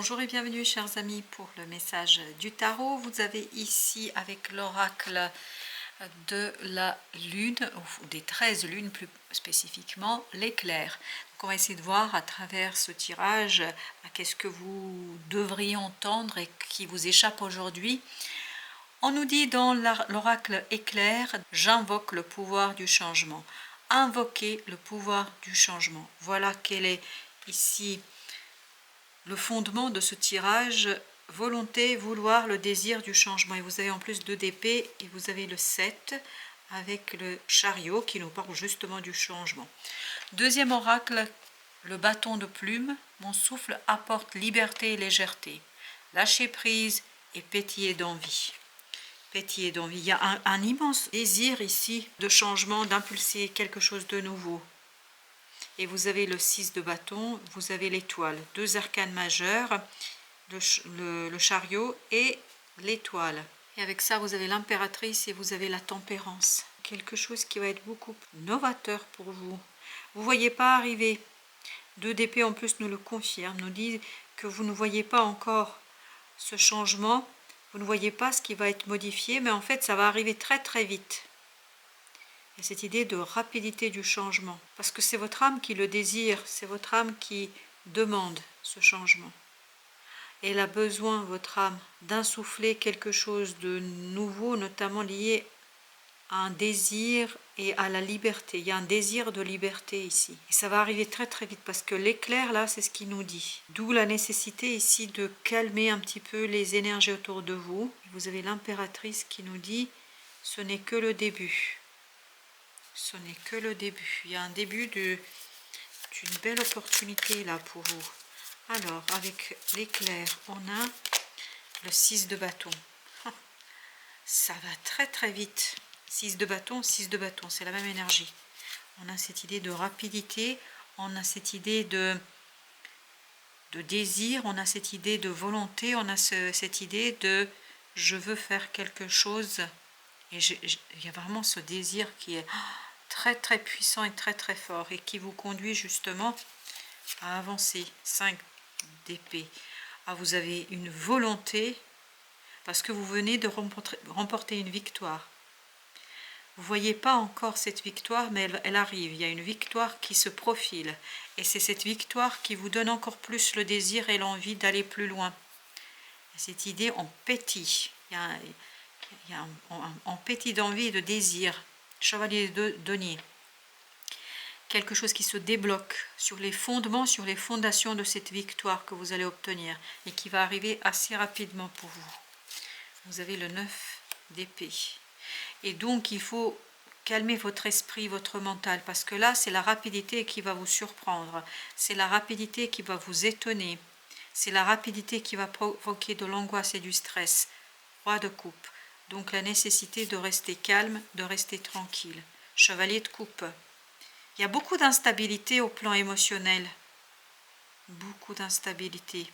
Bonjour et bienvenue chers amis pour le message du tarot. Vous avez ici avec l'oracle de la lune, ou des 13 lunes plus spécifiquement, l'éclair. Donc on va essayer de voir à travers ce tirage qu'est-ce que vous devriez entendre et qui vous échappe aujourd'hui. On nous dit dans l'oracle éclair, j'invoque le pouvoir du changement. Invoquer le pouvoir du changement. Voilà quel est ici le fondement de ce tirage, volonté, vouloir, le désir du changement. Et vous avez en plus 2 d'épée et vous avez le 7 avec le chariot qui nous parle justement du changement. Deuxième oracle, le bâton de plume. Mon souffle apporte liberté et légèreté. Lâcher prise et pétiller d'envie. Pétiller d'envie. Il y a un immense désir ici de changement, d'impulser quelque chose de nouveau. Et vous avez le 6 de bâton, vous avez l'étoile, 2 arcanes majeurs, le chariot et l'étoile. Et avec ça, vous avez l'impératrice et vous avez la tempérance. Quelque chose qui va être beaucoup novateur pour vous. Vous ne voyez pas arriver. 2 d'épée en plus nous le confirme, nous dit que vous ne voyez pas encore ce changement, vous ne voyez pas ce qui va être modifié, mais en fait ça va arriver très très vite. Et cette idée de rapidité du changement, parce que c'est votre âme qui le désire, c'est votre âme qui demande ce changement. Et elle a besoin, votre âme, d'insuffler quelque chose de nouveau, notamment lié à un désir et à la liberté. Il y a un désir de liberté ici. Et ça va arriver très très vite, parce que l'éclair, là, c'est ce qu'il nous dit. D'où la nécessité ici de calmer un petit peu les énergies autour de vous. Vous avez l'impératrice qui nous dit, ce n'est que le début. Ce n'est que le début. Il y a un début d'une belle opportunité là pour vous. Alors, avec l'éclair, on a le 6 de bâton. Ça va très très vite. 6 de bâton, c'est la même énergie. On a cette idée de rapidité, on a cette idée de désir, on a cette idée de volonté, on a cette idée de je veux faire quelque chose. Et il y a vraiment ce désir qui est très très puissant et très très fort et qui vous conduit justement à avancer. 5 d'épée. Vous avez une volonté parce que vous venez de remporter une victoire. Vous ne voyez pas encore cette victoire, mais elle arrive. Il y a une victoire qui se profile et c'est cette victoire qui vous donne encore plus le désir et l'envie d'aller plus loin. Et cette idée en pétille. Il y a un pétille d'envie et de désir. Chevalier de denier. Quelque chose qui se débloque sur les fondements, sur les fondations de cette victoire que vous allez obtenir et qui va arriver assez rapidement pour vous. Vous avez le 9 d'épée. Et donc il faut calmer votre esprit, votre mental, parce que là c'est la rapidité qui va vous surprendre, c'est la rapidité qui va vous étonner, c'est la rapidité qui va provoquer de l'angoisse et du stress. Roi de coupe. Donc la nécessité de rester calme, de rester tranquille. Chevalier de coupe. Il y a beaucoup d'instabilité au plan émotionnel. Beaucoup d'instabilité.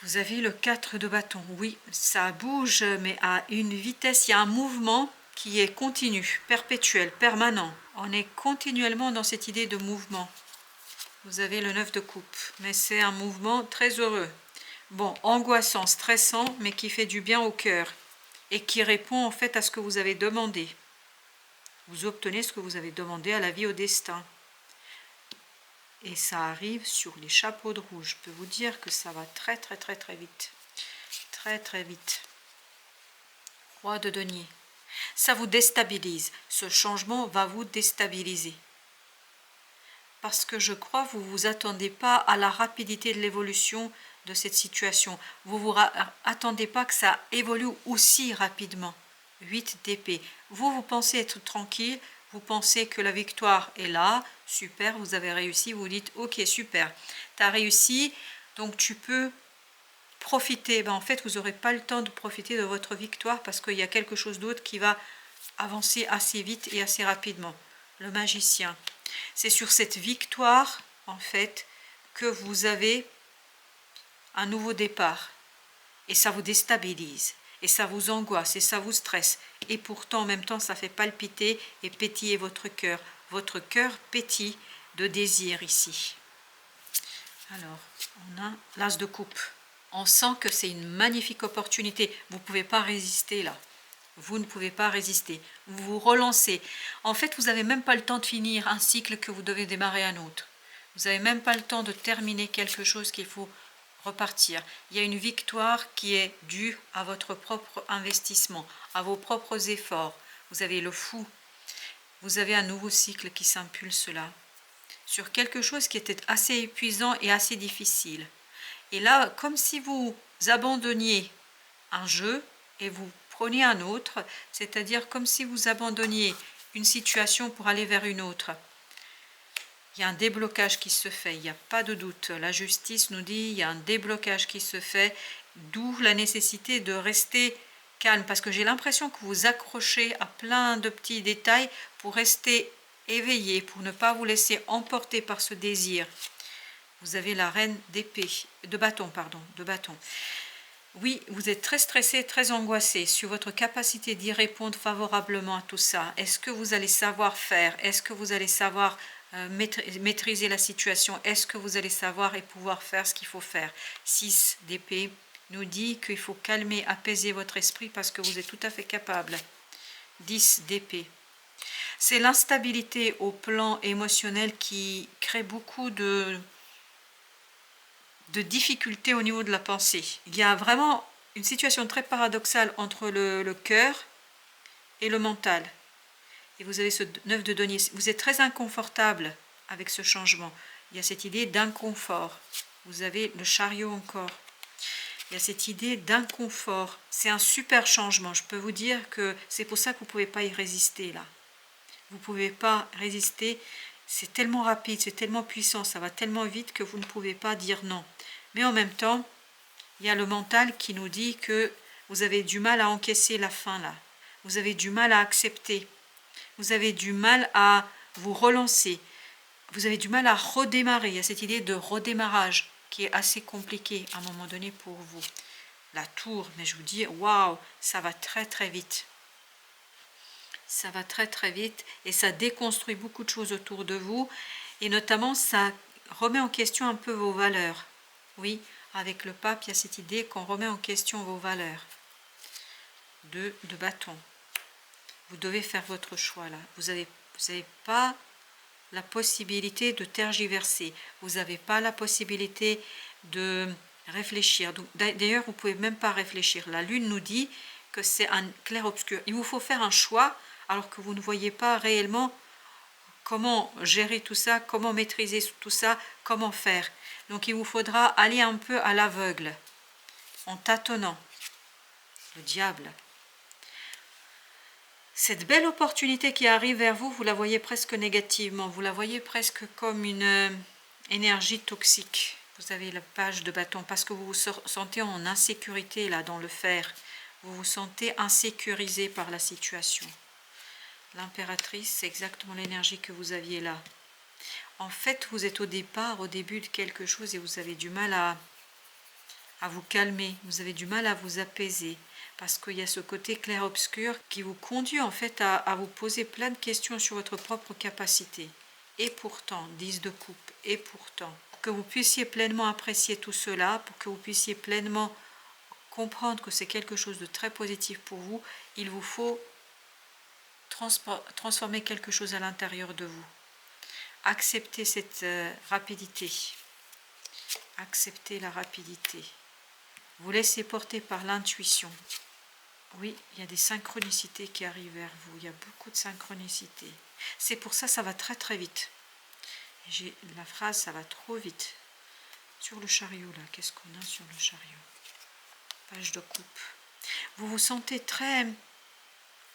Vous avez le 4 de bâton. Oui, ça bouge, mais à une vitesse, il y a un mouvement qui est continu, perpétuel, permanent. On est continuellement dans cette idée de mouvement. Vous avez le 9 de coupe, mais c'est un mouvement très heureux. Bon, angoissant, stressant, mais qui fait du bien au cœur et qui répond en fait à ce que vous avez demandé. Vous obtenez ce que vous avez demandé à la vie, au destin. Et ça arrive sur les chapeaux de rouge. Je peux vous dire que ça va très très très très vite. Très très vite. Roi de denier. Ça vous déstabilise. Ce changement va vous déstabiliser. Parce que je crois que vous ne vous attendez pas à la rapidité de l'évolution de cette situation. Vous ne vous attendez pas que ça évolue aussi rapidement. 8 d'épée. Vous pensez être tranquille, vous pensez que la victoire est là, super, vous avez réussi, vous dites ok super, tu as réussi, donc tu peux profiter. En fait, vous n'aurez pas le temps de profiter de votre victoire parce qu'il y a quelque chose d'autre qui va avancer assez vite et assez rapidement. Le magicien. C'est sur cette victoire, en fait, que vous avez un nouveau départ. Et ça vous déstabilise. Et ça vous angoisse. Et ça vous stresse. Et pourtant, en même temps, ça fait palpiter et pétiller votre cœur. Votre cœur pétille de désir ici. Alors, on a l'as de coupe. On sent que c'est une magnifique opportunité. Vous ne pouvez pas résister là. Vous ne pouvez pas résister. Vous vous relancez. En fait, vous n'avez même pas le temps de finir un cycle que vous devez démarrer un autre. Vous n'avez même pas le temps de terminer quelque chose qu'il faut repartir. Il y a une victoire qui est due à votre propre investissement, à vos propres efforts. Vous avez le fou. Vous avez un nouveau cycle qui s'impulse là. Sur quelque chose qui était assez épuisant et assez difficile. Et là, comme si vous abandonniez un jeu et vous preniez un autre, c'est-à-dire comme si vous abandonniez une situation pour aller vers une autre. Il y a un déblocage qui se fait, il n'y a pas de doute. La justice nous dit il y a un déblocage qui se fait, d'où la nécessité de rester calme, parce que j'ai l'impression que vous accrochez à plein de petits détails pour rester éveillé, pour ne pas vous laisser emporter par ce désir. Vous avez la reine d'épée, de bâton, pardon, de bâton. Oui, vous êtes très stressé, très angoissé sur votre capacité d'y répondre favorablement à tout ça. Est-ce que vous allez savoir faire? Est-ce que vous allez savoir maîtriser la situation? Est-ce que vous allez savoir et pouvoir faire ce qu'il faut faire? 6 d'épée nous dit qu'il faut calmer, apaiser votre esprit parce que vous êtes tout à fait capable. 10 d'épée. C'est l'instabilité au plan émotionnel qui crée beaucoup de difficultés au niveau de la pensée. Il y a vraiment une situation très paradoxale entre le cœur et le mental. Et vous avez ce 9 de denier. Vous êtes très inconfortable avec ce changement. Il y a cette idée d'inconfort. Vous avez le chariot encore. Il y a cette idée d'inconfort. C'est un super changement. Je peux vous dire que c'est pour ça que vous ne pouvez pas y résister là. Vous ne pouvez pas résister. C'est tellement rapide, c'est tellement puissant, ça va tellement vite que vous ne pouvez pas dire non. Mais en même temps, il y a le mental qui nous dit que vous avez du mal à encaisser la fin là. Vous avez du mal à accepter. Vous avez du mal à vous relancer. Vous avez du mal à redémarrer. Il y a cette idée de redémarrage qui est assez compliquée à un moment donné pour vous. La tour, mais je vous dis, waouh, ça va très très vite. Ça va très très vite et ça déconstruit beaucoup de choses autour de vous. Et notamment, ça remet en question un peu vos valeurs. Oui, avec le pape, il y a cette idée qu'on remet en question vos valeurs. 2 de bâton. Vous devez faire votre choix là. Vous n'avez pas la possibilité de tergiverser. Vous n'avez pas la possibilité de réfléchir. D'ailleurs, vous ne pouvez même pas réfléchir. La lune nous dit que c'est un clair-obscur. Il vous faut faire un choix alors que vous ne voyez pas réellement comment gérer tout ça, comment maîtriser tout ça, comment faire. Donc il vous faudra aller un peu à l'aveugle, en tâtonnant. Le diable. Cette belle opportunité qui arrive vers vous, vous la voyez presque négativement, vous la voyez presque comme une énergie toxique. Vous avez la page de bâton parce que vous vous sentez en insécurité là dans le fer. Vous vous sentez insécurisé par la situation. L'impératrice, c'est exactement l'énergie que vous aviez là. En fait, vous êtes au début de quelque chose et vous avez du mal à vous calmer, vous avez du mal à vous apaiser. Parce qu'il y a ce côté clair-obscur qui vous conduit en fait à vous poser plein de questions sur votre propre capacité. Et pourtant, 10 de coupe, et pourtant, pour que vous puissiez pleinement apprécier tout cela, pour que vous puissiez pleinement comprendre que c'est quelque chose de très positif pour vous, il vous faut transformer quelque chose à l'intérieur de vous. Acceptez cette rapidité. Acceptez la rapidité. Vous laissez porter par l'intuition. Oui, il y a des synchronicités qui arrivent vers vous. Il y a beaucoup de synchronicités. C'est pour ça que ça va très très vite. J'ai la phrase, ça va trop vite. Sur le chariot, là, qu'est-ce qu'on a sur le chariot? Page de coupe. Vous vous sentez très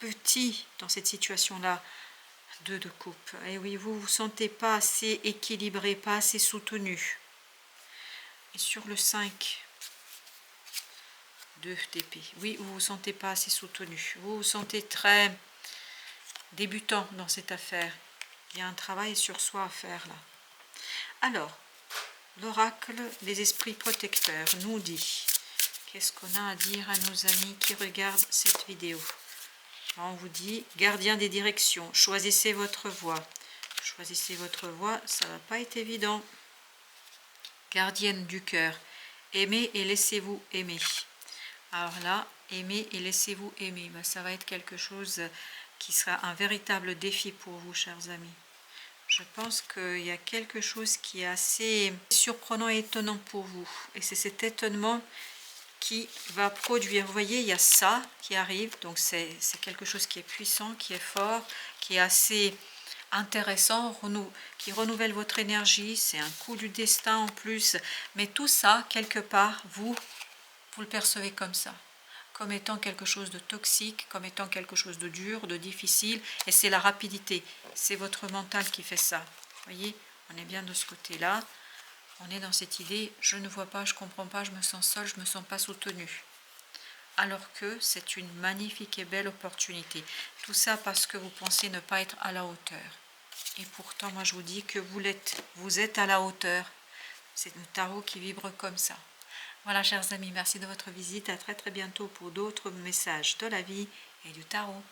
petit dans cette situation-là. 2 de coupe. Et oui, vous ne vous sentez pas assez équilibré, pas assez soutenu. Et sur le 5, 2 d'épée. Oui, vous ne vous sentez pas assez soutenu. Vous vous sentez très débutant dans cette affaire. Il y a un travail sur soi à faire là. Alors, l'oracle des esprits protecteurs nous dit, qu'est-ce qu'on a à dire à nos amis qui regardent cette vidéo? On vous dit, gardien des directions, choisissez votre voie. Choisissez votre voie, ça ne va pas être évident. gardienne du cœur. Aimez et laissez-vous aimer. Alors là, aimez et laissez-vous aimer. Ben, ça va être quelque chose qui sera un véritable défi pour vous, chers amis. Je pense qu'il y a quelque chose qui est assez surprenant et étonnant pour vous. Et c'est cet étonnement qui va produire. Vous voyez, il y a ça qui arrive. Donc c'est quelque chose qui est puissant, qui est fort, qui est assez intéressant, qui renouvelle votre énergie. C'est un coup du destin en plus. Mais tout ça, quelque part, vous le percevez comme ça, comme étant quelque chose de toxique, comme étant quelque chose de dur, de difficile, et c'est la rapidité, c'est votre mental qui fait ça. Vous voyez, on est bien de ce côté-là, on est dans cette idée, je ne vois pas, je ne comprends pas, je me sens seule, je ne me sens pas soutenue. Alors que c'est une magnifique et belle opportunité. Tout ça parce que vous pensez ne pas être à la hauteur. Et pourtant, moi je vous dis que vous êtes à la hauteur. C'est un tarot qui vibre comme ça. Voilà, chers amis, merci de votre visite. À très très bientôt pour d'autres messages de la vie et du tarot.